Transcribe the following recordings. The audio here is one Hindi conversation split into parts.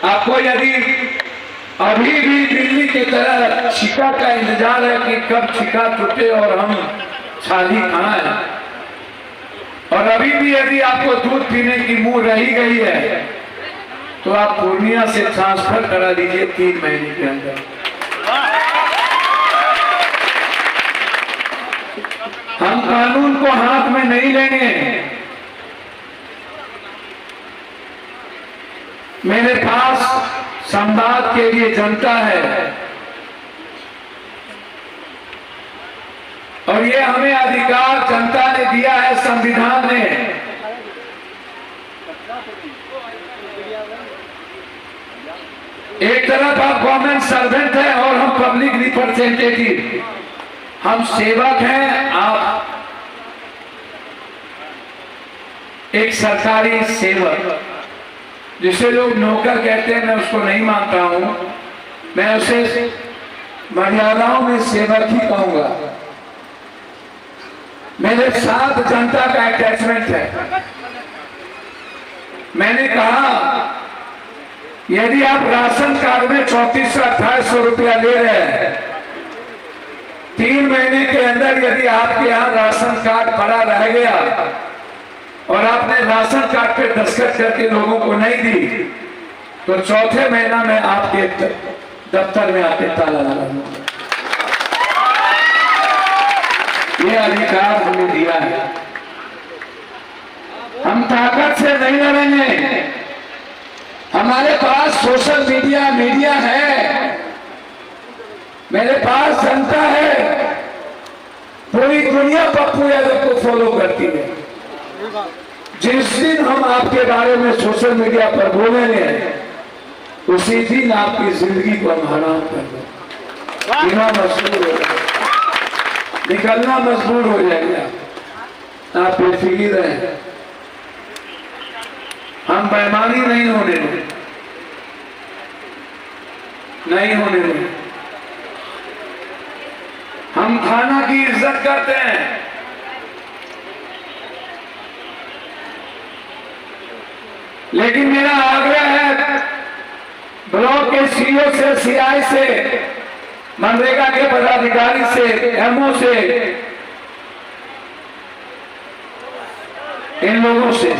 आपको यदि अभी भी दिल्ली की तरह छिका का इंतजार है कि कब छिका टूटे और हम छाली खाएं, और अभी भी यदि आपको दूध पीने की मुंह रही गई है तो आप पूर्णिया से ट्रांसफर करा दीजिए 3 महीने के अंदर। हम कानून को हाथ में नहीं लेंगे। मेरे पास संवाद के लिए जनता है और ये हमें अधिकार जनता ने दिया है संविधान ने। एक तरफ आप गवर्नमेंट सर्वेंट हैं और हम पब्लिक रिप्रेजेंटेटिव, हम सेवक हैं, आप एक सरकारी सेवक, जिसे लोग नौकर कहते हैं, मैं उसको नहीं मानता हूं, मैं उसे मर्यादाओं में सेवक ही कहूंगा। मेरे साथ जनता का अटैचमेंट है। मैंने कहा यदि आप राशन कार्ड में 3400-2800 रुपया ले रहे हैं, 3 महीने के अंदर यदि आपके यहाँ राशन कार्ड पड़ा रह गया और आपने राशन कार्ड पे दस्तखत करके लोगों को नहीं दी, तो चौथे महीना में आपके दफ्तर में आके ताला लगाऊंगा। ये अधिकार हमें दिया है। हम ताकत से नहीं लड़ेंगे। हमारे पास सोशल मीडिया है, मेरे पास जनता है, पूरी दुनिया पप्पू यादव को फॉलो करती है। जिस दिन हम आपके बारे में सोशल मीडिया पर बोलेंगे उसी दिन आपकी जिंदगी को हम हराम कर देंगे, जीना मजबूर हो जाएगा, निकलना मजबूर हो जाएगा। आप बेफिक्र हैं, हम बेईमानी नहीं होने देंगे, नहीं होने देंगे। हम खाना की इज्जत करते हैं, लेकिन मेरा आग्रह है ब्लॉक के सीओ से, सीआई से, मनरेगा के पदाधिकारी से, एमओ से, इन लोगों से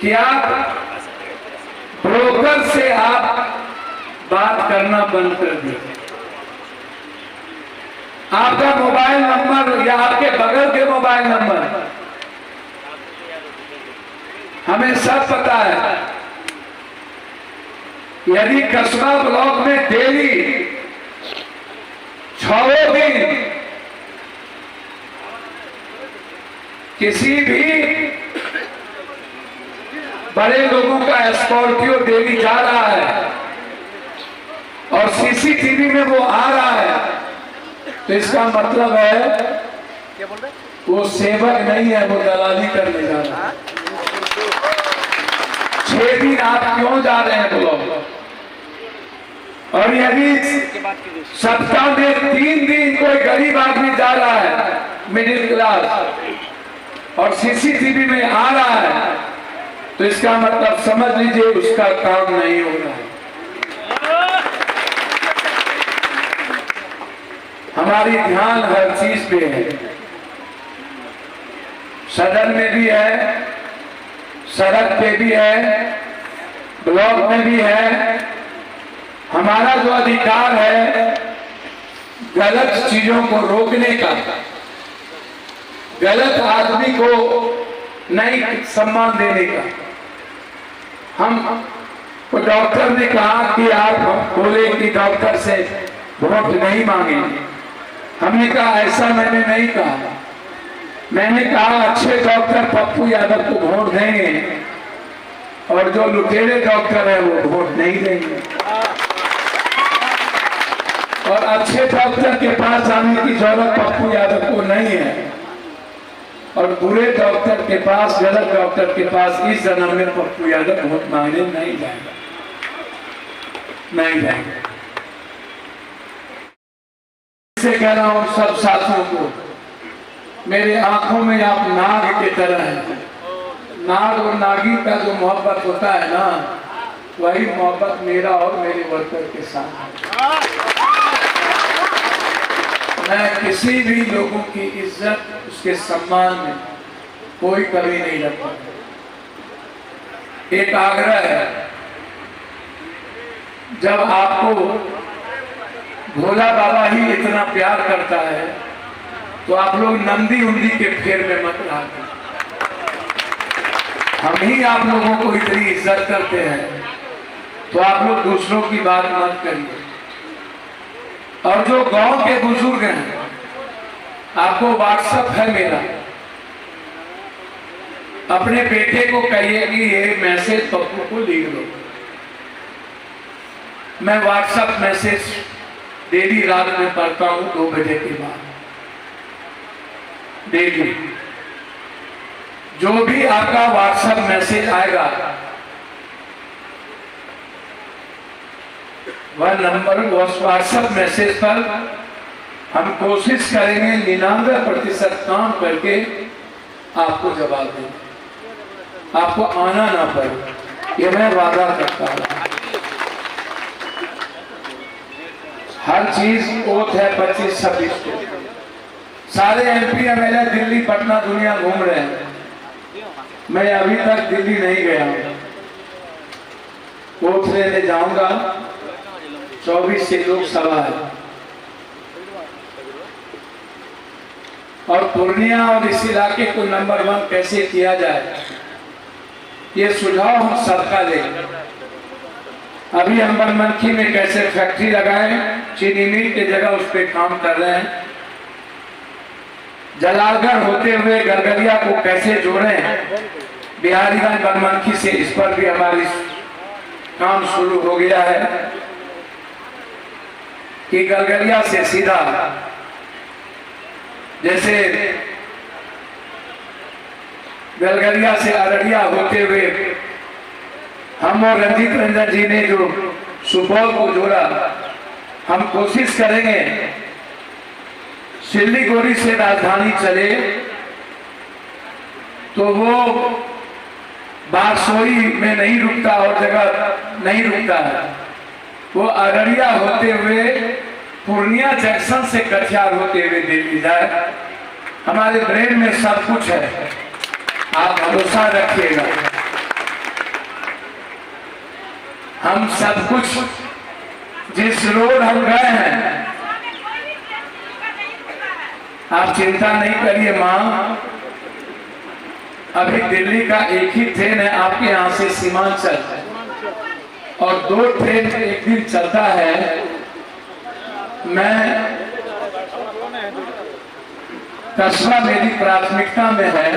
कि आप ब्रोकर से आप बात करना बंद कर दीजिए। आपका मोबाइल नंबर या आपके बगल के मोबाइल नंबर हमें सब पता है। यदि कस्बा ब्लॉक में डेली 6 दिन किसी भी बड़े लोगों का स्कॉर्पियो डेली जा रहा है और सीसीटीवी में वो आ रहा है, तो इसका मतलब है वो सेवक नहीं है, वो दलाली करने जा रहा है। 6 दिन आप क्यों जा रहे हैं ब्लॉक? और यदि सप्ताह में 3 दिन कोई गरीब आदमी जा रहा है, मिडिल क्लास, और सीसीटीवी में आ रहा है, तो इसका मतलब समझ लीजिए उसका काम नहीं हो रहा है। हमारी ध्यान हर चीज पे है, सदन में भी है, सड़क पे भी है, ब्लॉक में भी है। हमारा जो अधिकार है गलत चीजों को रोकने का, गलत आदमी को नहीं सम्मान देने का। हम डॉक्टर ने कहा कि आप बोले कि डॉक्टर से वोट नहीं मांगेंगे, हमने कहा ऐसा मैंने नहीं कहा। मैंने कहा अच्छे डॉक्टर पप्पू यादव को वोट देंगे और जो लुटेरे डॉक्टर है वो वोट नहीं देंगे। और अच्छे डॉक्टर के पास आने की जरूरत पप्पू यादव को नहीं है, और बुरे डॉक्टर के पास, गलत डॉक्टर के पास इस जन्म में पप्पू यादव वोट मांगने नहीं जाएगा, नहीं जाएगा। इससे कह रहा हूं सब साथियों को, मेरे आंखों में आप नाग की तरह हैं, नाग और नागी का जो मोहब्बत होता है ना, वही मोहब्बत मेरा और मेरे वर्कर के साथ है। मैं किसी भी लोगों की इज्जत, उसके सम्मान में कोई कमी नहीं रखता। एक आग्रह है, जब आपको भोला बाबा ही इतना प्यार करता है तो आप लोग नंदी उंदी के फेर में मत आते। हम ही आप लोगों को इतनी इज्जत करते हैं तो आप लोग दूसरों की बात मत करिए। और जो गांव के बुजुर्ग हैं, आपको व्हाट्सएप है मेरा, अपने बेटे को कहिए कि ये मैसेज पप्पू को लिख लो। मैं व्हाट्सएप मैसेज डेली रात में पढ़ता हूं 2 बजे के बाद, डेली। जो भी आपका व्हाट्सएप मैसेज आएगा, वह नंबर व्हाट्सएप मैसेज पर हम कोशिश करेंगे 99% काम करके आपको जवाब दें, आपको आना ना पड़े, ये मैं वादा करता हूं। हर चीज ओथ है 25-26 को। सारे MP MLA दिल्ली पटना दुनिया घूम रहे हैं, मैं अभी तक दिल्ली नहीं गया हूं। ओथ लेने जाऊंगा, 24 से लोकसभा है और पूर्णिया और इस इलाके को नंबर 1 कैसे किया जाए, ये सुझाव हम सबका लेंगे। अभी हम बनमनखी में कैसे फैक्ट्री लगाएं, चीनी मिल की जगह उस पर काम कर रहे हैं। जलालगढ़ होते हुए गलगलिया को कैसे जोड़ें, बिहारीगंज बनमनखी से, इस पर भी हमारी काम शुरू हो गया है कि गलगलिया से सीधा, जैसे गलगलिया से अररिया होते हुए हम और रंजीत रंजन जी ने जो सुपौल को जोड़ा, हम कोशिश करेंगे सिल्लीगुड़ी से राजधानी चले तो वो बारसोई में नहीं रुकता और जगह नहीं रुकता है, वो अररिया होते हुए पूर्णिया जंक्शन से कटिहार होते हुए दिल्ली जाए। हमारे ब्रेन में सब कुछ है, आप भरोसा रखिएगा। हम सब कुछ, जिस रोड हम गए हैं, आप चिंता नहीं करिए मां। अभी दिल्ली का एक ही ट्रेन है आपके यहां से सीमांचल, और 2 ट्रेन एक दिन चलता है। मैं कस्बा मेरी प्राथमिकता में है,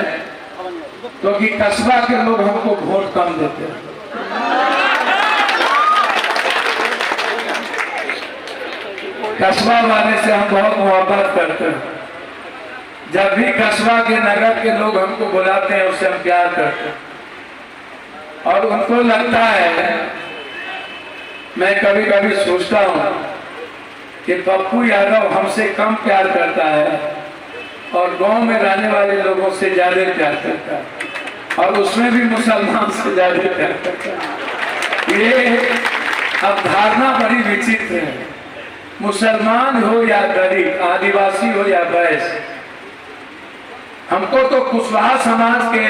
क्योंकि कस्बा के लोग हमको वोट कम देते हैं। कस्बा वाले से हम बहुत मोहब्बत करते हैं। जब भी कस्बा के नगर के लोग हमको बुलाते हैं, उससे हम प्यार करते हैं। और उनको लगता है, मैं कभी कभी सोचता हूं कि पप्पू यादव हमसे कम प्यार करता है और गांव में रहने वाले लोगों से ज्यादा प्यार करता है, और उसमें भी मुसलमान से ज्यादा प्यार करता है। ये अवधारणा बड़ी विचित्र है। मुसलमान हो या गरीब, आदिवासी हो या वैश्य, हमको तो कुशवाहा समाज के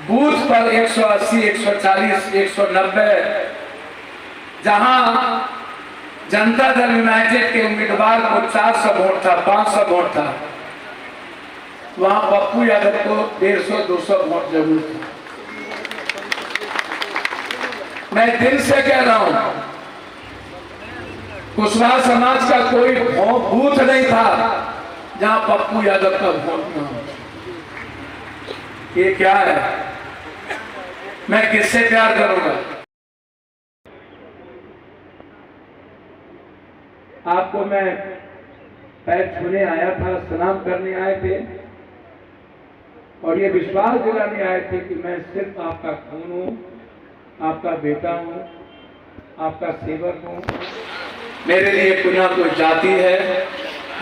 बूथ पर 180, 140, 190, जहां जनता दल यूनाइटेड के उम्मीदवार को 400 वोट था, 500 वोट था, वहां पप्पू यादव को 150-200 वोट जरूर था। मैं दिल से कह रहा हूं, कुशवाहा समाज का कोई बूथ नहीं था जहां पप्पू यादव का वोट न हो। ये क्या है? मैं किससे प्यार करूंगा? आपको मैं पैर छूने आया था, सलाम करने आए थे, और ये विश्वास दिलाने आए थे कि मैं सिर्फ आपका खून हूं, आपका बेटा हूं, आपका सेवक हूं। मेरे लिए ना कोई जाति है,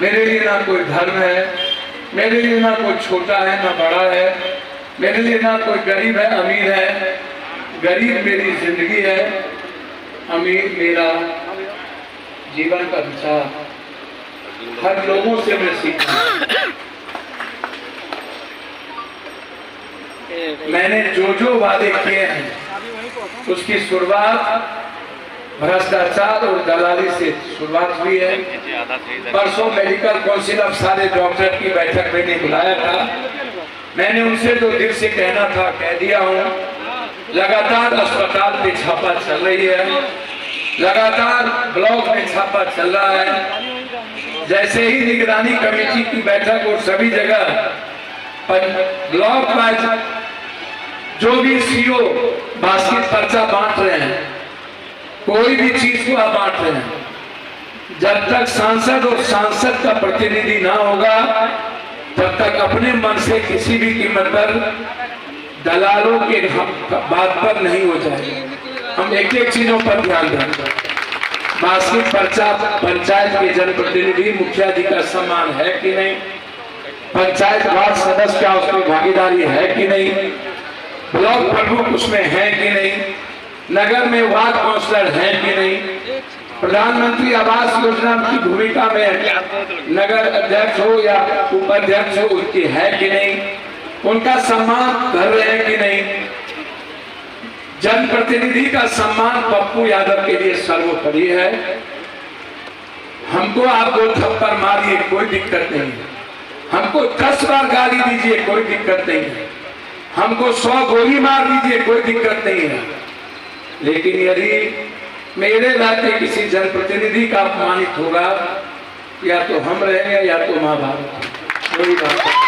मेरे लिए ना कोई धर्म है, मेरे लिए ना कोई छोटा है ना बड़ा है, मेरे लिए ना कोई गरीब है अमीर है। गरीब मेरी जिंदगी है, अमीर मेरा जीवन का विचार। हर लोगों से मैं सीखा। मैंने जो जो वादे किए हैं उसकी शुरुआत भ्रष्टाचार और दलाली से शुरुआत हुई है। परसों मेडिकल काउंसिल ऑफ सारे डॉक्टर की बैठक मैंने बुलाया था। मैंने उनसे जो दिल से कहना था कह दिया हूँ। लगातार अस्पताल पे छापा चल रही है, लगातार ब्लॉक में छापा चल रहा है। जैसे ही निगरानी कमेटी की बैठक और सभी जगह ब्लॉक वाइज जो भी सीओ बास्केट पर्चा बांट रहे हैं, कोई भी चीज को आप बांट रहे हैं, जब तक सांसद और सांसद का प्रतिनिधि ना होगा तब तक अपने मन से किसी भी कीमत पर दलालों के बात पर नहीं हो जाए। हम एक एक चीजों पर ध्यान दें। बास्केट पर्चा पंचायत के जनप्रतिनिधि मुखिया जी का सम्मान है कि नहीं, पंचायत वार्ड सदस्य क्या उसमें भागीदारी है कि नहीं, ब्लॉक प्रमुख उसमें है कि नहीं, नगर में वार्ड काउंसलर है कि नहीं, प्रधानमंत्री आवास योजना की भूमिका में नगर अध्यक्ष हो या उपाध्यक्ष हो उनकी है कि नहीं, उनका सम्मान कर रहे हैं कि नहीं। जनप्रतिनिधि का सम्मान पप्पू यादव के लिए सर्वोपरि है। हमको आप 2 थप्पड़ मारिए कोई दिक्कत नहीं है, हमको 10 बार गाली दीजिए कोई दिक्कत नहीं है, हमको 100 गोली मार दीजिए कोई दिक्कत नहीं है, लेकिन यदि मेरे नाते किसी जनप्रतिनिधि का अपमानित होगा या तो हम रहेंगे या तो माँ बाप। कोई बात नहीं।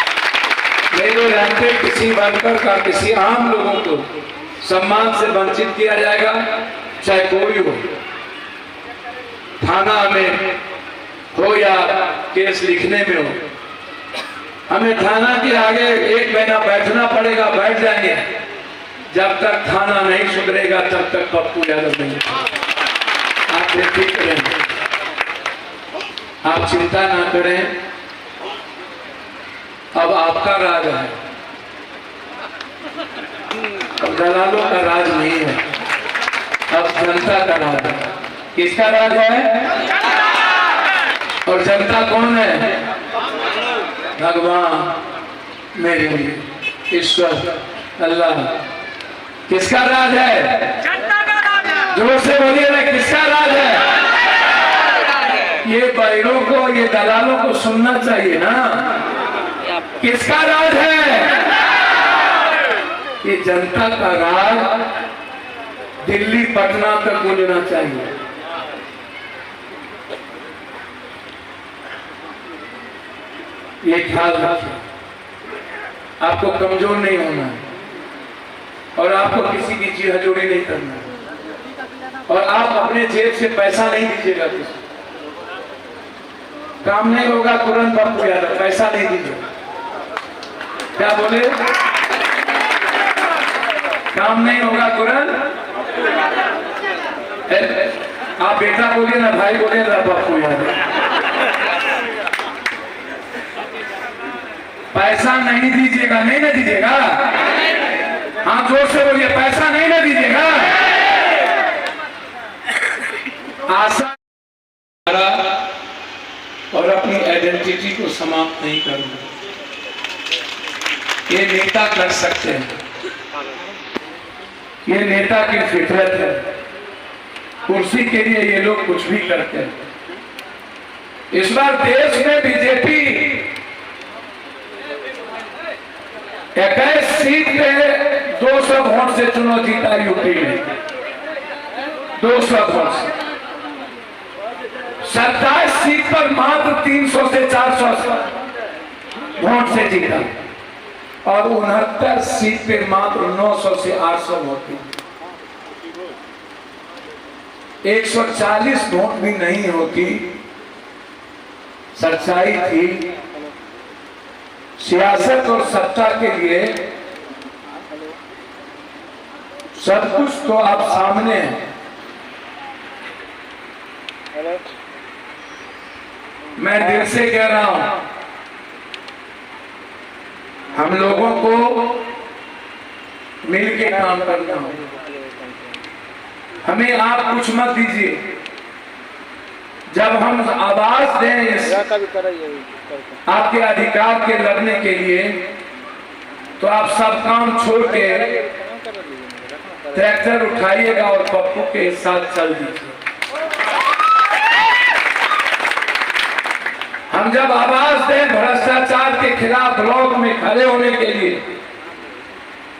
मेरे रहते किसी वर्कर का किसी आम लोगों को सम्मान से वंचित किया जाएगा, चाहे कोई हो, थाना में हो या केस लिखने में हो। हमें थाना के आगे 1 महीना बैठना पड़ेगा, बैठ जाएंगे। जब तक थाना नहीं सुधरेगा तब तक पप्पू यादव नहीं। आप ठीक करें, आप चिंता ना करें। अब आपका राज है, अब दलालों का राज नहीं है, अब जनता का राज है। किसका राज है? और जनता कौन है? भगवान, मेरे लिए ईश्वर, अल्लाह। किसका राज है? जोर से बोलिए ना, किसका राज है? ये बैरों को, ये दलालों को सुनना चाहिए ना। किसका राज है? ये जनता का राज दिल्ली पटना तक गूंजना चाहिए। ये ख्याल रखिए, आपको कमजोर नहीं होना है और आपको किसी की जी हजूरी नहीं करना है, और आप अपने जेब से पैसा नहीं दीजिएगा। किसी काम नहीं होगा तुरंत पप्पू यादव पैसा नहीं दीजिएगा। क्या बोले? काम नहीं होगा तुरंत। आप बेटा बोलिए ना, भाई बोलिए ना, पप्पू यादव पैसा नहीं दीजिएगा। नहीं ना दीजिएगा? हाँ जोर से बोलिए, पैसा नहीं ना दीजिएगा। आशा और अपनी आइडेंटिटी को समाप्त नहीं करूंगा। ये नेता कर सकते हैं, ये नेता की फितरत है। कुर्सी के लिए ये लोग कुछ भी करते हैं। इस बार देश में बीजेपी 21 सीट पे 200 वोट से चुनाव जीता। यूपी में 200 वोट से 27 सीट पर मात्र 300 से 400 वोट से जीता, और 69 सीट पे मात्र 900 से 800 वोट जीता। 140 वोट भी नहीं होती। सच्चाई थी, सियासत और सत्ता के लिए सब कुछ तो आप सामने है। मैं दिल से कह रहा हूं, हम लोगों को मिल के काम करना हो। हमें आप कुछ मत दीजिए। जब हम आवाज दें आपके अधिकार के लड़ने के लिए, तो आप सब काम छोड़ के ट्रैक्टर उठाइएगा और पप्पू के साथ चल दीजिए। हम जब आवाज दें भ्रष्टाचार के खिलाफ ब्लॉक में खड़े होने के लिए,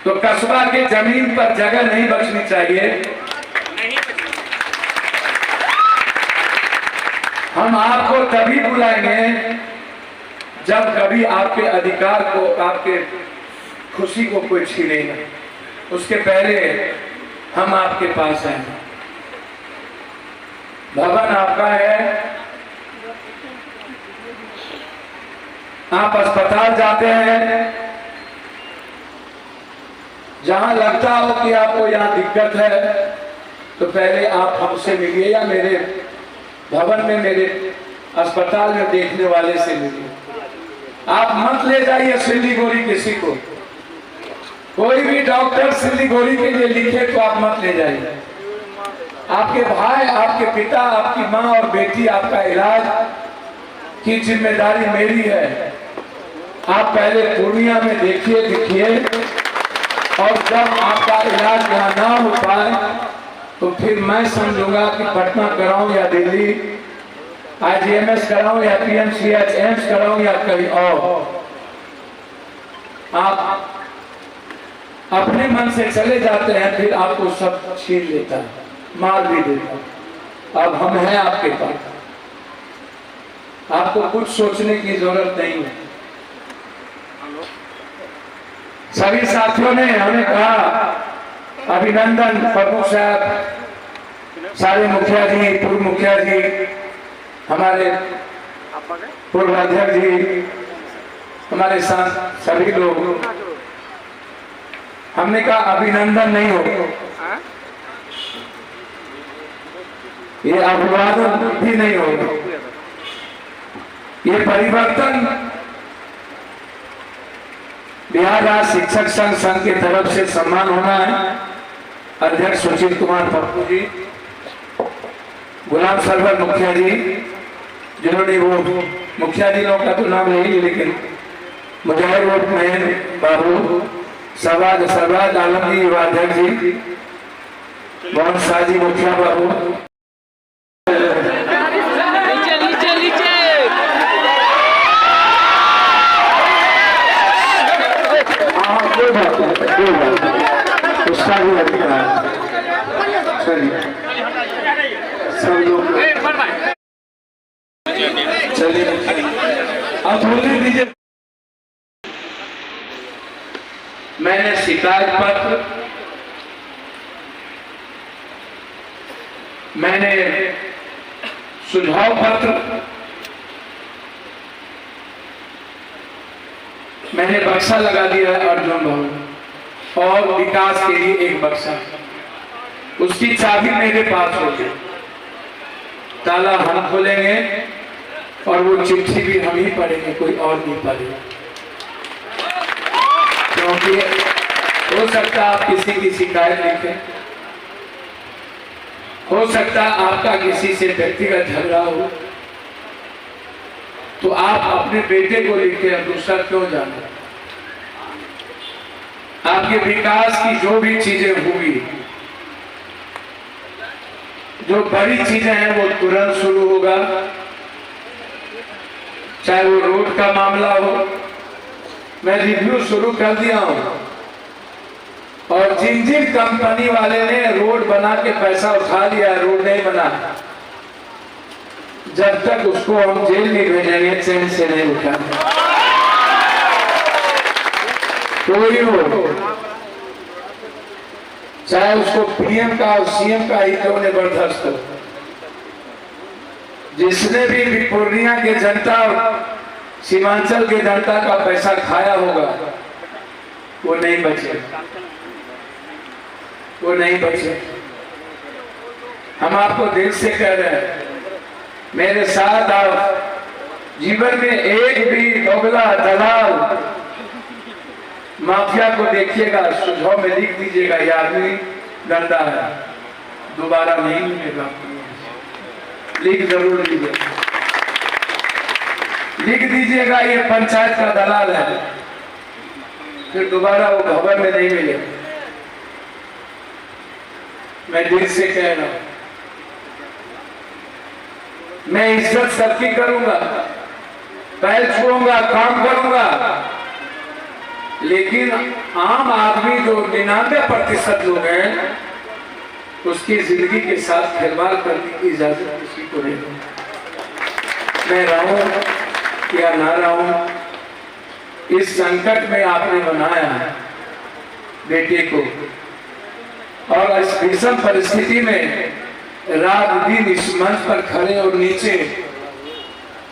तो कस्बा के जमीन पर जगह नहीं बचनी चाहिए। हम आपको तभी बुलाएंगे जब कभी आपके अधिकार को, आपके खुशी को कोई छीनेगा। उसके पहले हम आपके पास आएंगे। भवन आपका है। आप अस्पताल जाते हैं, जहां लगता हो कि आपको यहां दिक्कत है, तो पहले आप हमसे मिलिए या मेरे भवन में, मेरे अस्पताल में देखने वाले से मिलिए। आप मत ले जाइए सिल्लीगुड़ी किसी को। कोई भी डॉक्टर सिल्लीगुड़ी के लिए लिखे तो आप मत ले जाइए। आपके भाई, आपके पिता, आपकी माँ और बेटी, आपका इलाज की जिम्मेदारी मेरी है। आप पहले पूर्णिया में देखिए, दिखिए, और जब आपका इलाज यहाँ ना हो पाए तो फिर मैं समझूंगा कि पटना कराऊं या दिल्ली IGMS कराऊं या PMCH एम्स कराऊं या कहीं और। आप अपने मन से चले जाते हैं, फिर आपको सब छीन लेता है, मार भी देता है। अब हम हैं आपके पास, आपको कुछ सोचने की जरूरत नहीं है। सभी साथियों ने हमें कहा अभिनंदन पप्पू साहब, सारे मुखिया जी, पूर्व मुखिया जी, हमारे पूर्व अध्यक्ष जी, हमारे साथ सभी लोग। हमने कहा अभिनंदन नहीं हो, ये अभिवादन भी नहीं होगा। ये परिवर्तन बिहार राज्य शिक्षक संघ की तरफ से सम्मान होना है। अध्यक्ष सुशील कुमार पप्पू जी, गुलाम सरवर मुखिया जी, जिन्होंने वो मुखिया जी लोगों का तो नाम नहीं, लेकिन मुजाहिर रोड में बाबू, सरवाज आलम जी युवाध्यक्ष जी, मोहन शाह जी मुखिया बाबू, उसका भी अधिकार। चलिए सब लोग चलिए, अब बोलने दीजिए। मैंने शिकायत पत्र, मैंने सुझाव पत्र, मैंने बक्सा लगा दिया है अर्जुन भवन, और विकास के लिए एक बक्सा, उसकी चाबी मेरे पास होगी। ताला हम खोलेंगे और वो चिट्ठी भी हम ही पढ़ेंगे, कोई और नहीं पढ़ेगा। क्योंकि हो सकता आप किसी की शिकायत लिखें, हो सकता आपका किसी से व्यक्तिगत झगड़ा हो, तो आप अपने बेटे को लिखे, अब दूसरा क्यों जाने। आपके विकास की जो भी चीजें होगी, जो बड़ी चीजें हैं, वो तुरंत शुरू होगा। चाहे वो रोड का मामला हो, मैं रिव्यू शुरू कर दिया हूं, और जिन जिन कंपनी वाले ने रोड बना के पैसा उठा लिया, रोड नहीं बना, जब तक उसको हम जेल में भेजेंगे चैन से नहीं उठाएंगे। कोई हो, चाहे उसको PM का और CM का ही क्यों नहीं बर्दाश्त हो, जिसने भी पूर्णिया के जनता और सीमांचल के जनता का पैसा खाया होगा, वो नहीं बचे, वो नहीं बचे। हम आपको दिल से कह रहे हैं, मेरे साथ आप जीवन में एक भी दोगला दलाल माफिया को देखिएगा, सुझाव में लिख दीजिएगा ये आदमी गंदा है, दोबारा नहीं मिलेगा। लिख जरूर लीजिएगा, लिख दीजिएगा ये पंचायत का दलाल है, फिर दोबारा वो भवन में नहीं मिलेगा। मैं दिल से कह रहा हूं, मैं इज्जत सबकी करूंगा, पैर छूऊंगा, काम करूंगा, लेकिन आम आदमी जो 99% लोग हैं उसकी जिंदगी के साथ खिलवाड़ करने की इजाजत किसी को नहीं दूंगा। मैं रहूं या ना रहूं, इस संकट में आपने बनाया बेटे को, और इस भीषण परिस्थिति में रात दिन इस मंच पर खड़े और नीचे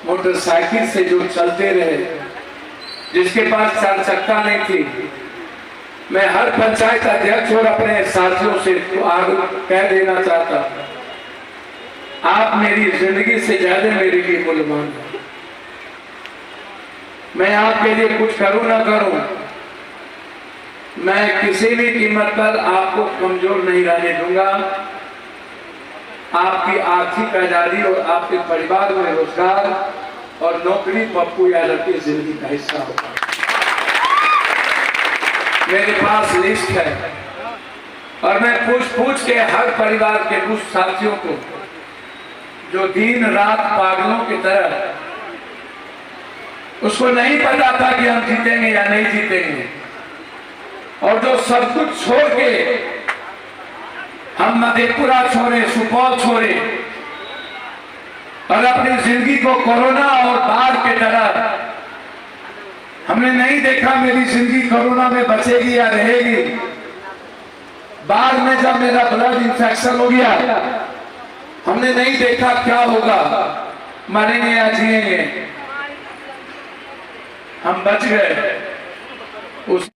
मोटरसाइकिल से जो चलते रहे, जिसके पास 4 चक्का नहीं थी, मैं हर पंचायत अध्यक्ष और अपने साथियों से तो कह देना चाहता, आप मेरी जिंदगी से ज्यादा मेरे लिए मूल्यवान हैं। मैं आपके लिए कुछ करूं ना करूं, मैं किसी भी कीमत पर आपको कमजोर नहीं रहने दूंगा। आपकी आर्थिक आजादी और आपके परिवार में रोजगार और नौकरी पप्पू यादव की जिंदगी का हिस्सा होगा। मेरे पास लिस्ट है और मैं पूछ के हर परिवार के कुछ साथियों को जो दिन रात पागलों की तरह, उसको नहीं पता था कि हम जीतेंगे या नहीं जीतेंगे, और जो सब कुछ छोड़ के हम मधेपुरा छोड़े, सुपौल छोड़े और अपनी जिंदगी को कोरोना और बाढ़ के तरह, हमने नहीं देखा मेरी जिंदगी कोरोना में बचेगी या रहेगी। बाढ़ में जब मेरा ब्लड इंफेक्शन हो गया, हमने नहीं देखा क्या होगा, मरेंगे या जिएंगे, हम बच गए। उस